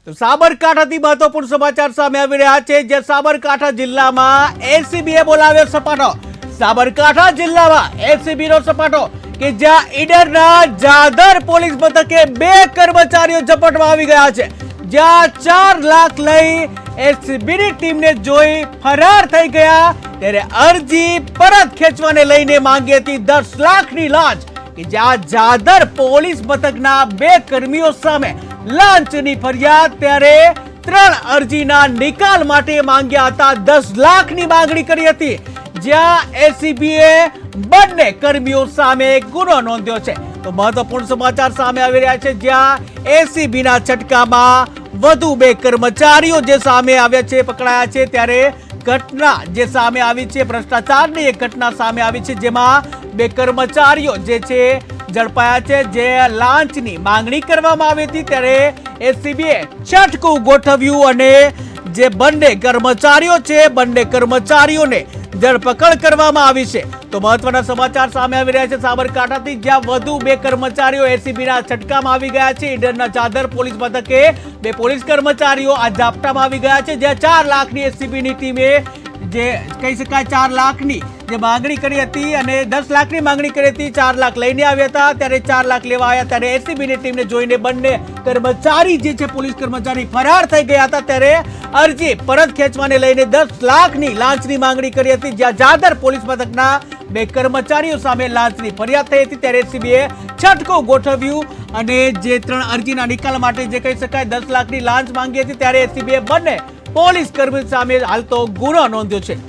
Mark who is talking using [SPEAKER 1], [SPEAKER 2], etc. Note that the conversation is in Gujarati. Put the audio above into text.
[SPEAKER 1] તો સાબરકાંઠાથી મહત્વપૂર્ણ સમાચાર સામે આવી રહ્યા છે, જે સાબરકાંઠા જિલ્લામાં એસીબીએ બોલાવ્યો સપાટો। સાબરકાંઠા જિલ્લામાં એસીબીનો સપાટો કે જ્યાં ઈડરના જાદર પોલીસ મથકે 2 કર્મચારીઓ ઝપટમાં આવી ગયા છે, જ્યાં 4 લાખ લઈ એસીબીની ટીમને જોઈ ફરાર થઈ ગયા। ત્યારે અરજી પરત ખેંચવાને લઈને માંગી હતી 10 લાખની લાંચ, કે જ્યાં જાદર પોલીસ મથકના 2 કર્મીઓ સામે લાંચની ફરિયાદ। ત્યારે 3 અરજીના નિકાલ માટે માંગ્યા હતા 10 લાખની માંગણી કરી હતી, જ્યાં એસીબીએ બંને કર્મીઓ સામે ગુનો નોંધ્યો છે। તો મહત્વપૂર્ણ સમાચાર સામે આવી રહ્યા છે, જ્યાં એસીબીના છટકામાં વધુ 2 કર્મચારીઓ જે સામે આવ્યા છે, પકડાયા છે। ત્યારે ઘટના જે સામે આવી છે, ભ્રષ્ટાચારની એક ઘટના સામે આવી છે, જેમાં 2 કર્મચારીઓ જે છે ઝડપાયા છે, જે લાંચની માંગણી કરવામાં આવી હતી। ત્યારે એસીબીએ છટકું ગોઠવ્યું અને જે બંને કર્મચારીઓ છે, બંને કર્મચારીઓને ધરપકડ કરવામાં આવી છે। તો મહત્વના સમાચાર સામે આવી રહ્યા છે સાબરકાંઠાથી, જ્યાં વધુ 2 કર્મચારીઓ એસીબીના છટકામાં આવી ગયા છે। ઈડરના જાદર પોલીસ મથકે 2 પોલીસ કર્મચારીઓ આ ઝાપટામાં આવી ગયા છે, જ્યાં 4 લાખની એસીબીની ટીમે જે કહી શકાય 4 લાખની જે માંગણી કરી હતી અને 10 લાખની માંગણી કરી હતી, 4 લાખ લઈને આવ્યા હતા। ત્યારે 4 લાખ લેવા આવ્યા, ત્યારે એસીબીની ટીમને જોઈને બંને કર્મચારી જે છે પોલીસ કર્મચારી ફરાર થઈ ગયા હતા। ત્યારે અરજી પરત ખેંચવાને લઈને 10 લાખની લાંચની માંગણી કરી હતી, જ્યાં જાદર પોલીસ મથકના 2 કર્મચારીઓ સામે લાંચની ફરિયાદ થઈ હતી। ત્યારે એસીબીએ છટકું ગોઠવ્યું અને જે 3 અરજીના નિકાલ માટે જે કહી શકાય 10 લાખની લાંચ માંગી હતી, ત્યારે એસીબીએ બંને પોલીસ કર્મી સામે હાલ તો ગુનો નોંધ્યો છે।